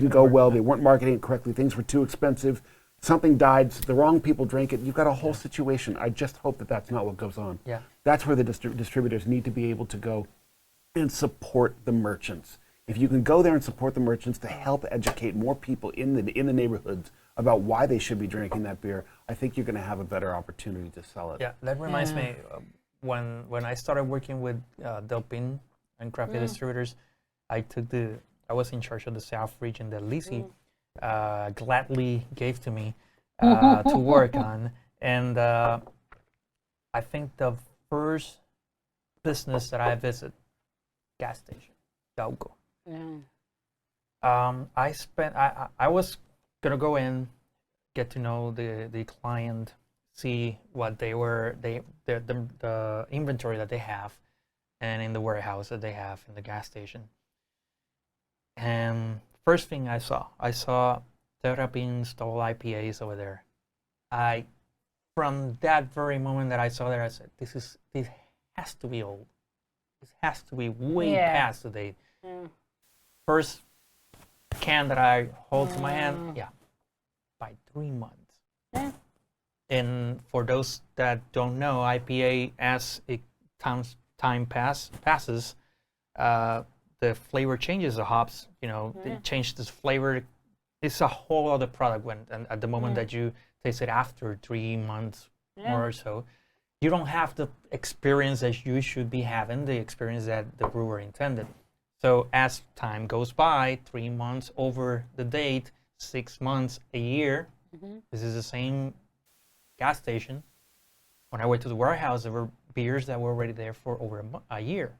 go well. They weren't marketing it correctly. Things were too expensive. Something died. The wrong people drank it. You've got a whole situation. I just hope that that's not what goes on. That's where the distributors need to be able to go and support the merchants. If you can go there and support the merchants to help educate more people in the neighborhoods about why they should be drinking that beer, I think you're going to have a better opportunity to sell it. Yeah, that reminds me. When I started working with Del Pin and craft beer distributors, I was in charge of the South region that Lizzie gladly gave to me to work on. And I think the first business that I visited, gas station, Gauco. I was gonna go in, get to know the client, see what the inventory that they have, and in the warehouse that they have in the gas station. And first thing I saw there have been installed IPAs over there. From that very moment that I saw there, I said, this has to be old. This has to be way past the date. First can that I hold to my hand, by 3 months. Yeah. And for those that don't know, IPA, as time passes, the flavor changes. The hops, they change this flavor. It's a whole other product and at the moment that you taste it after 3 months or so. You don't have the experience that you should be having, the experience that the brewer intended. So as time goes by, 3 months over the date, 6 months, a year, this is the same gas station. When I went to the warehouse, there were beers that were already there for over a year.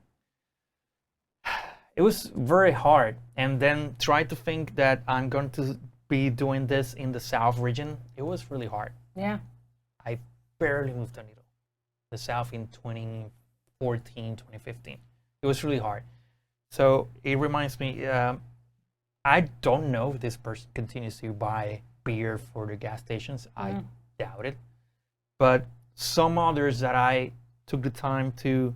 It was very hard. And then try to think that I'm going to be doing this in the South region. It was really hard. Yeah. I barely moved the needle. The South in 2014, 2015. It was really hard. So it reminds me, I don't know if this person continues to buy beer for the gas stations. I doubt it. But some others that I took the time to,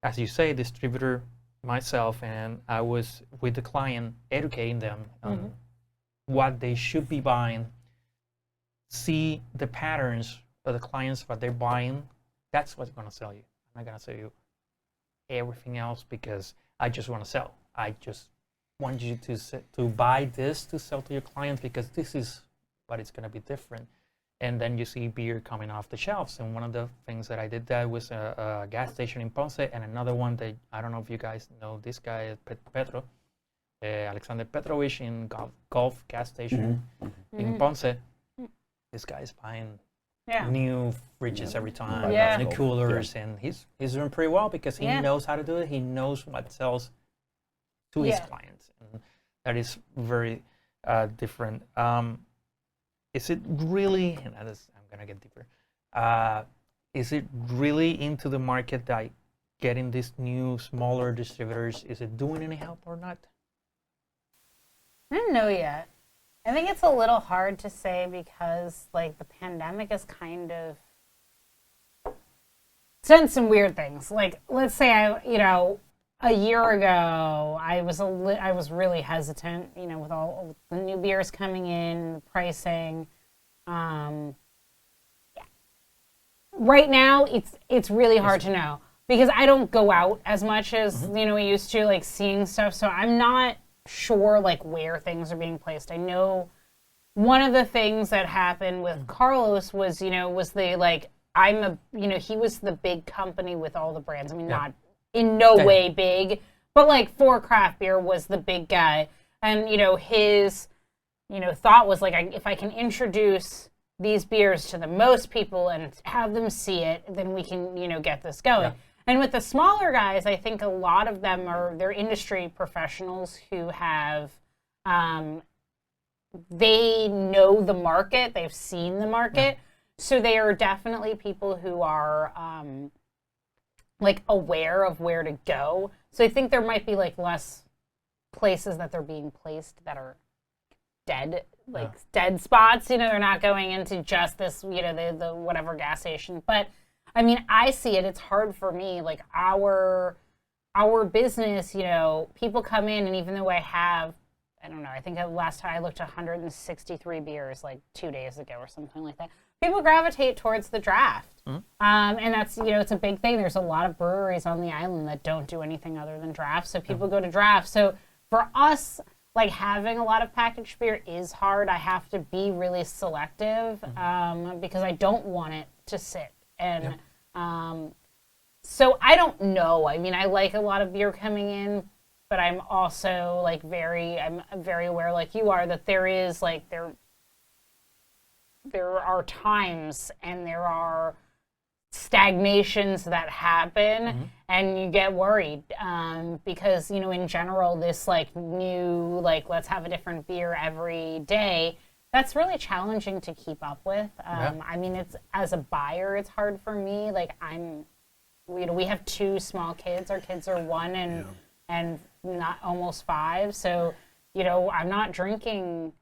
as you say, distributor myself, and I was with the client educating them on what they should be buying, see the patterns of the clients, what they're buying. That's what's going to sell you. I'm not going to sell you everything else because I just want to sell. I just want you to buy this to sell to your clients because this is what it's going to be different. And then you see beer coming off the shelves. And one of the things that I did that was a gas station in Ponce, and another one that I don't know if you guys know this guy, Petro, Alexander Petrovich in Gulf gas station in Ponce. This guy is buying new fridges every time, new coolers, and he's doing pretty well because he knows how to do it. He knows what sells to his clients, and that is very different. Is it really, and I'm going to get deeper, is it really into the market that getting these new, smaller distributors, is it doing any help or not? I don't know yet. I think it's a little hard to say because, like, the pandemic is kind of done some weird things. Like, let's say a year ago, I was really hesitant, with all the new beers coming in, the pricing. Right now, it's really hard to know because I don't go out as much as we used to, like seeing stuff. So I'm not sure like where things are being placed. I know one of the things that happened with Carlos was was the like he was the big company with all the brands. I mean, not in no way big, but like for craft beer was the big guy. And, his, thought was like, if I can introduce these beers to the most people and have them see it, then we can, get this going. Yeah. And with the smaller guys, I think a lot of them they're industry professionals who have, they know the market, they've seen the market. Yeah. So they are definitely people who are, like aware of where to go. So I think there might be like less places that they're being placed that are dead, like dead spots. They're not going into just this, the whatever gas station. But I mean, I see it. It's hard for me. Like our business, people come in, and even though I have, I don't know, I think last time I looked 163 beers like 2 days ago or something like that. People gravitate towards the draft. And that's, it's a big thing. There's a lot of breweries on the island that don't do anything other than draft. So people go to draft. So for us, like having a lot of packaged beer is hard. I have to be really selective because I don't want it to sit. And so I don't know. I mean, I like a lot of beer coming in, but I'm also like I'm very aware, like you are, that there is like there are times and there are stagnations that happen and you get worried because in general this like new like let's have a different beer every day, that's really challenging to keep up with. I mean, it's as a buyer it's hard for me. Like we have 2 small kids. Our kids are 1 and not almost 5, so I'm not drinking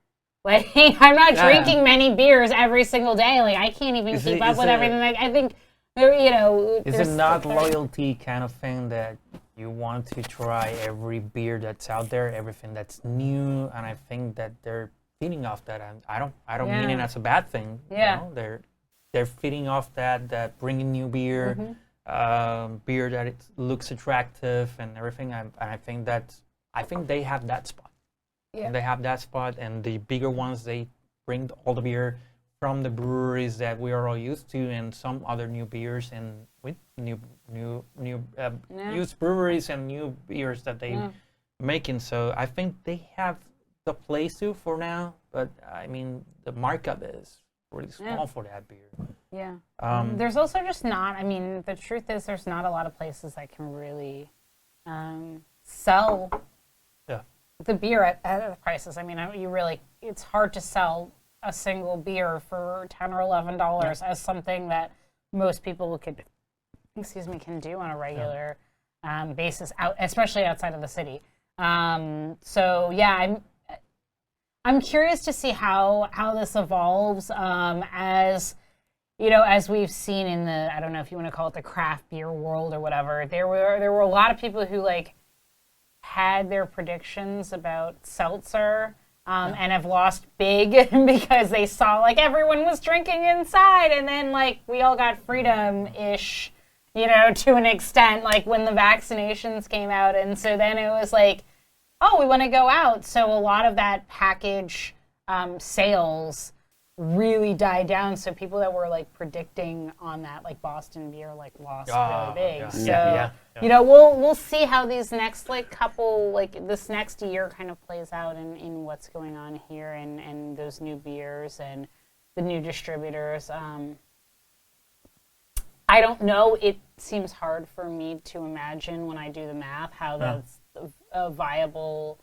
Like, I'm not drinking many beers every single day. Like, I can't even keep up with everything. Like, I think, is it not loyalty kind of thing that you want to try every beer that's out there, everything that's new, and I think that they're feeding off that, and I don't mean it as a bad thing. Yeah. You know? They're feeding off that bringing new beer, beer that it looks attractive and everything. I think they have that spot. Yeah. And they have that spot, and the bigger ones, they bring all the beer from the breweries that we are all used to, and some other new beers, and with used breweries and new beers that they making. So I think they have the place to for now, but I mean the markup is really small for that beer. Yeah. There's also just not, I mean, the truth is there's not a lot of places that can really sell the beer at the prices. I mean, it's hard to sell a single beer for $10 or $11 as something that most people can do on a regular basis, especially outside of the city. So yeah, I'm curious to see how this evolves as as we've seen in the, I don't know if you want to call it the craft beer world or whatever. There were a lot of people who had their predictions about seltzer and have lost big because they saw everyone was drinking inside, and then we all got freedom-ish, to an extent, when the vaccinations came out, and so then it was oh, we want to go out. So a lot of that package sales really died down. So people that were predicting on that, Boston beer, lost really big. Yeah. So we'll see how these next this next year kind of plays out in what's going on here and those new beers and the new distributors. I don't know. It seems hard for me to imagine when I do the math how that's a viable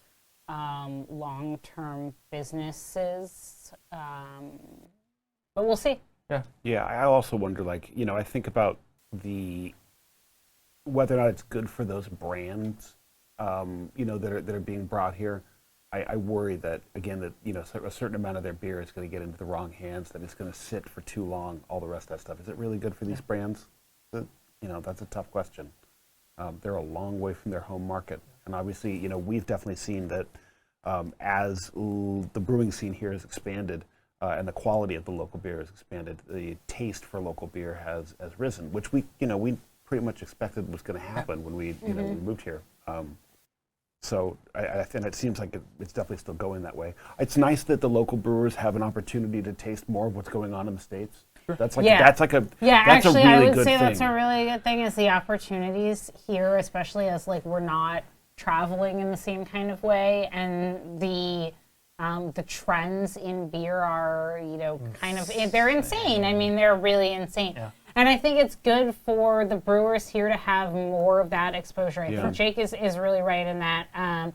long-term businesses. But we'll see. Yeah, I also wonder, I think about whether or not it's good for those brands, that are being brought here. I worry that, again, that, a certain amount of their beer is going to get into the wrong hands, that it's going to sit for too long, all the rest of that stuff. Is it really good for these brands? That's a tough question. They're a long way from their home market. And obviously, we've definitely seen that as the brewing scene here has expanded and the quality of the local beer has expanded, the taste for local beer has risen, which we pretty much expected was going to happen when we moved here. So I think it seems like it's definitely still going that way. It's nice that the local brewers have an opportunity to taste more of what's going on in the States. That's actually, a really I would good say thing. that's a really good thing is the opportunities here, especially as we're not traveling in the same kind of way, and the trends in beer are they're insane. I mean, they're really insane. Yeah. And I think it's good for the brewers here to have more of that exposure. I think Jake is really right in that.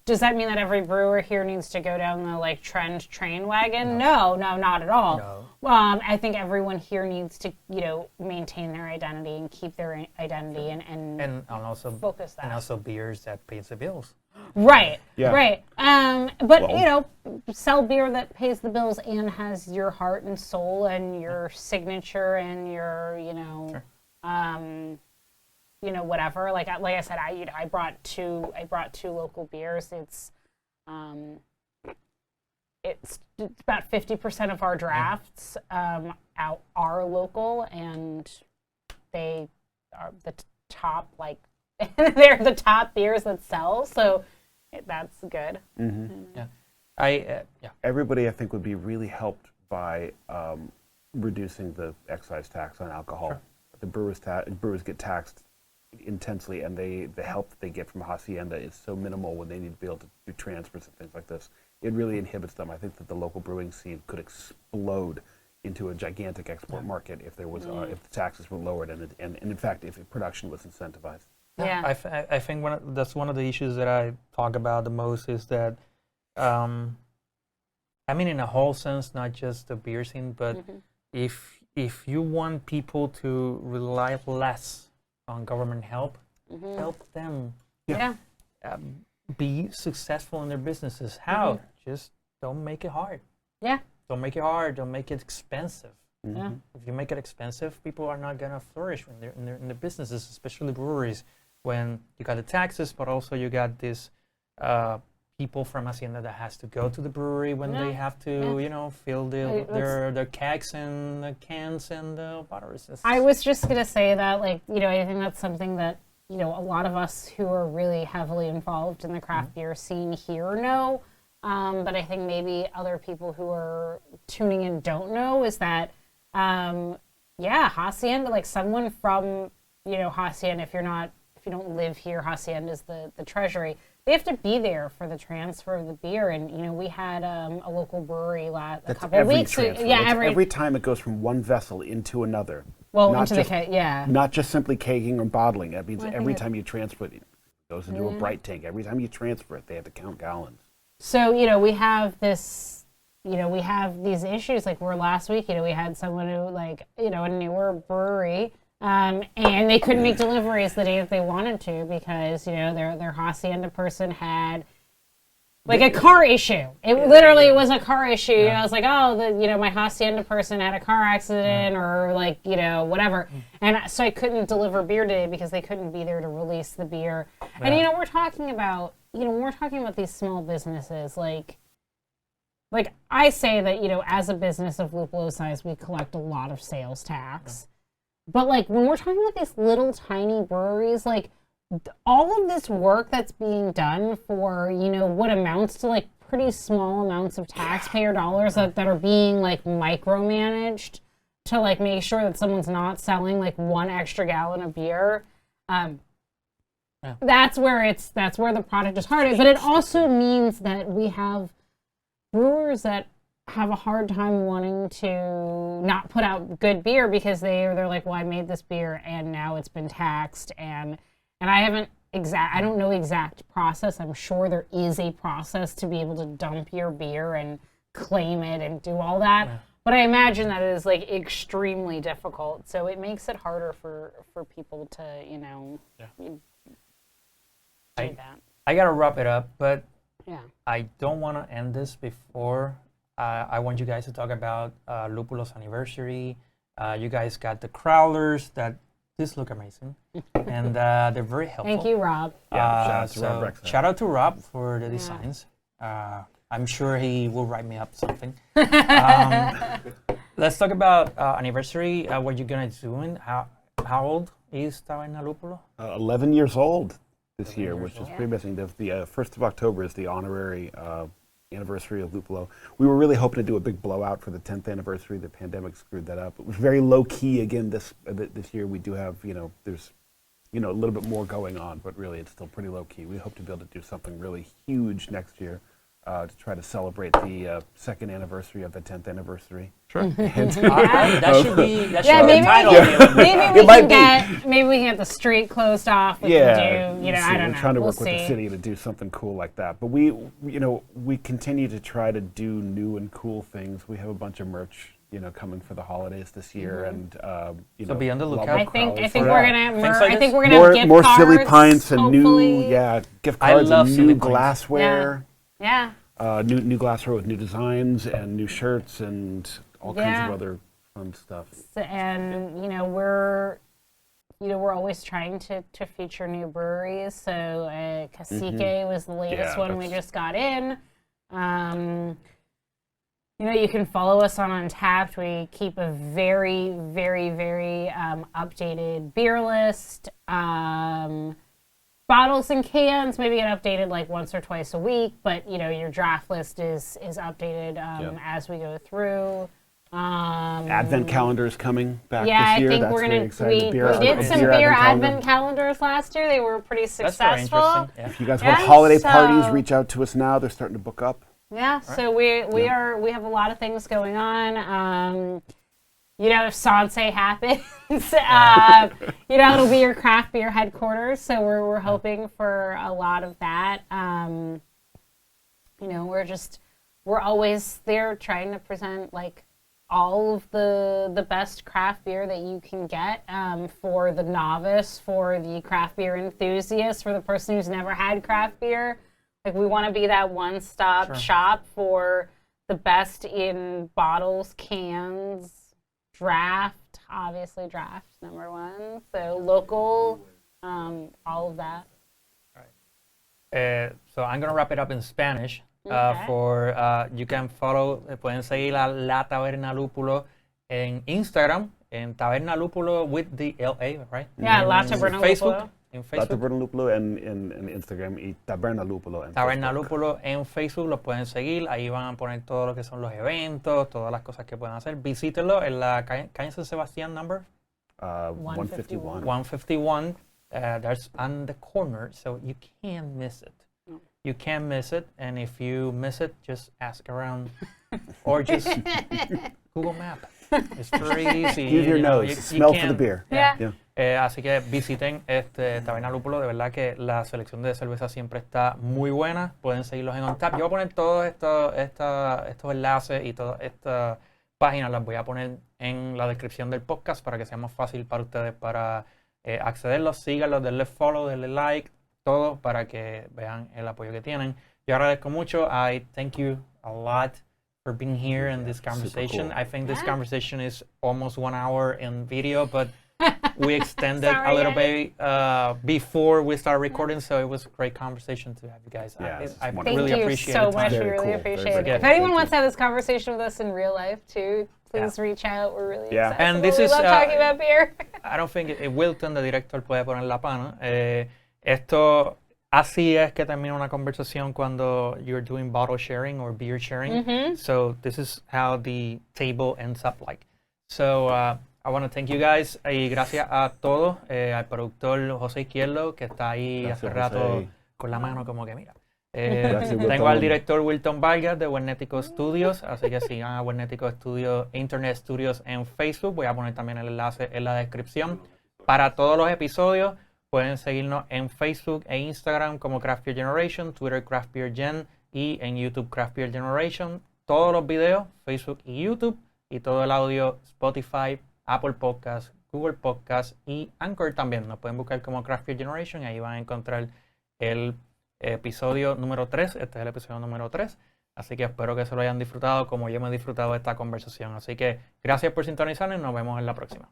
Does that mean that every brewer here needs to go down the trend train wagon? No, not at all. No. I think everyone here needs to maintain their identity and keep their identity and also focus that. And also beers that pays the bills. Right. Yeah. Right. But sell beer that pays the bills and has your heart and soul and your signature and your whatever. Like I said, I brought two local beers. It's about 50% of our drafts are local, and they are the top they're the top beers that sell. So that's good. Mm-hmm. Yeah. Everybody, I think, would be really helped by reducing the excise tax on alcohol. Sure. The brewers get taxed intensely, and the help that they get from Hacienda is so minimal when they need to be able to do transfers and things like this. It really inhibits them. I think that the local brewing scene could explode into a gigantic export market if there was if the taxes were lowered and in fact if production was incentivized. Yeah, I think that's one of the issues that I talk about the most is that, I mean, in a whole sense, not just the beer scene, but if you want people to rely less on government help, help them Yeah. be successful in their businesses. How? Just don't make it hard. Yeah. Don't make it hard. Don't make it expensive. Yeah. If you make it expensive, people are not gonna flourish in their businesses, especially breweries. When you got the taxes, but also you got this people from Hacienda that has to go to the brewery when they have to, fill their kegs and the cans and the bottles. I was just gonna say that, I think that's something that a lot of us who are really heavily involved in the craft beer scene here know, but I think maybe other people who are tuning in don't know is that, Hacienda, someone from Hacienda, if you don't live here, Hacienda is the treasury. They have to be there for the transfer of the beer, and we had a local brewery a couple of weeks ago. Every time it goes from one vessel into another. Well, not into just, the keg, not just simply kegging or bottling. That means every time you transfer it, it goes into a bright tank. Every time you transfer it, they have to count gallons. So we have this. We have these issues. Where last week, we had someone who, a newer brewery. And they couldn't make deliveries the day that they wanted to because, their Hacienda person had a car issue. It literally was a car issue. Yeah. I was like, my Hacienda person had a car accident or whatever. And so I couldn't deliver beer today because they couldn't be there to release the beer. Yeah. And, we're talking about, when we're talking about these small businesses, I say that, as a business of Lúpulo size, we collect a lot of sales tax. But, when we're talking about these little tiny breweries, all of this work that's being done for, what amounts to, pretty small amounts of taxpayer dollars that are being, micromanaged to, make sure that someone's not selling, one extra gallon of beer, that's where the product is hard. But it also means that we have brewers that have a hard time wanting to not put out good beer because they're like, well, I made this beer and now it's been taxed and I don't know the exact process. I'm sure there is a process to be able to dump your beer and claim it and do all that. Yeah. But I imagine that it is extremely difficult. So it makes it harder for people to, do that. I gotta wrap it up, but yeah. I don't want to end this before I want you guys to talk about Lúpulo's anniversary. You guys got the crowlers that these look amazing, and they're very helpful. Thank you, Rob. Shout out to Rob for the designs. I'm sure he will write me up something. Let's talk about anniversary. What you're gonna do? How old is Taberna Lúpulo? 11 years old this year, which is pretty amazing. The 1st of October is the honorary anniversary of Lúpulo. We were really hoping to do a big blowout for the 10th anniversary. The pandemic screwed that up. It was very low key again this year. We do have, there's, a little bit more going on, but really it's still pretty low key. We hope to be able to do something really huge next year to try to celebrate the second anniversary of the 10th anniversary. Sure. That should be the title. Maybe we can get the street closed off. We can do, I don't know. We're trying to work with the city to do something cool like that. But we continue to try to do new and cool things. We have a bunch of merch, coming for for this year, and so be on the lookout. I think we're gonna have more gift silly cards, pints and hopefully. gift cards and new glassware. Yeah. New glassware with new designs and new shirts and all kinds of other fun stuff. And we're always trying to feature new breweries. So Sigue was the latest one we just got in. You can follow us on Untapped. We keep a very, very, very updated beer list. Bottles and cans maybe get updated once or twice a week, but your draft list is updated as we go through. Advent calendar is coming back this year. I think That's we're gonna. exciting. We did some beer advent calendars last year. They were pretty successful. That's very interesting. If you guys want holiday parties, reach out to us now. They're starting to book up. Yeah, so we have a lot of things going on. If Sanse happens, it'll be your craft beer headquarters. So we're hoping for a lot of that. We're always there trying to present all of the best craft beer that you can get for the novice, for the craft beer enthusiast, for the person who's never had craft beer. Like we want to be that one-stop Sure. shop for the best in bottles, cans, draft, obviously draft number one. So local, all of that. So I'm going to wrap it up in Spanish. Okay. You can follow, pueden seguir a La Taberna Lúpulo en Instagram, en Taberna Lúpulo with the LA, right? Yeah, La En Taberna Facebook, Lúpulo. en La Facebook. Taberna Lúpulo en Instagram y Taberna Lúpulo en Taberna Facebook. Lúpulo en Facebook, los pueden seguir, ahí van a poner todo lo que son los eventos, todas las cosas que pueden hacer. Visítenlo en la calle San Sebastián number 151. 151. That's on the corner, so you can't miss it. You can't miss it, and if you miss it, just ask around or just Google Map. It's very easy. Use your you know, nose. you Smell for the can- beer. Yeah. Yeah. Así que visiten Taberna Lúpulo, de verdad que la selección de cerveza siempre está muy buena. Pueden seguirlos en OnTap. Yo voy a poner todos estos enlaces y todas estas páginas, las voy a poner en la descripción del podcast para que sea más fácil para ustedes para accederlos. Síganlos, denle follow, denle like, todo para que vean el apoyo que tienen. Yo agradezco mucho. I thank you a lot for being here in this conversation. cool. I think this Yeah. conversation is almost 1 hour in video, but we extended a Sorry, little guys. bit before we started recording, so it was a great conversation to have you guys. Yeah, it's I wonderful. Thank really you appreciate so the time. much. We Very really cool. appreciate Very it. good. If anyone Thank wants you. to have this conversation with us in real life too, please Yeah. reach out. We're really Yeah. accessible. And this we is, love talking about beer. I don't think Wilton, the director, puede poner la pana. Esto así es que termina una conversación cuando you're doing bottle sharing or beer sharing. So this is how the table ends up like. So I want to thank you guys y gracias a todos, al productor José Izquierdo que está ahí Gracias, hace rato José. con la mano como que mira. Gracias, Tengo Wilton. al director Wilton Vargas de Webneticos Studios, así que sigan a Webneticos Studios, Internet Studios en Facebook. Voy a poner también el enlace en la descripción. Para todos los episodios pueden seguirnos en Facebook e Instagram como Craft Beer Generation, Twitter Craft Beer Gen y en YouTube Craft Beer Generation. Todos los videos, Facebook y YouTube, y todo el audio, Spotify, Apple Podcasts, Google Podcasts y Anchor también. Nos pueden buscar como Craft Beer Generation y ahí van a encontrar el episodio número 3. Este es el episodio número 3. Así que espero que se lo hayan disfrutado como yo me he disfrutado de esta conversación. Así que gracias por sintonizarnos y nos vemos en la próxima.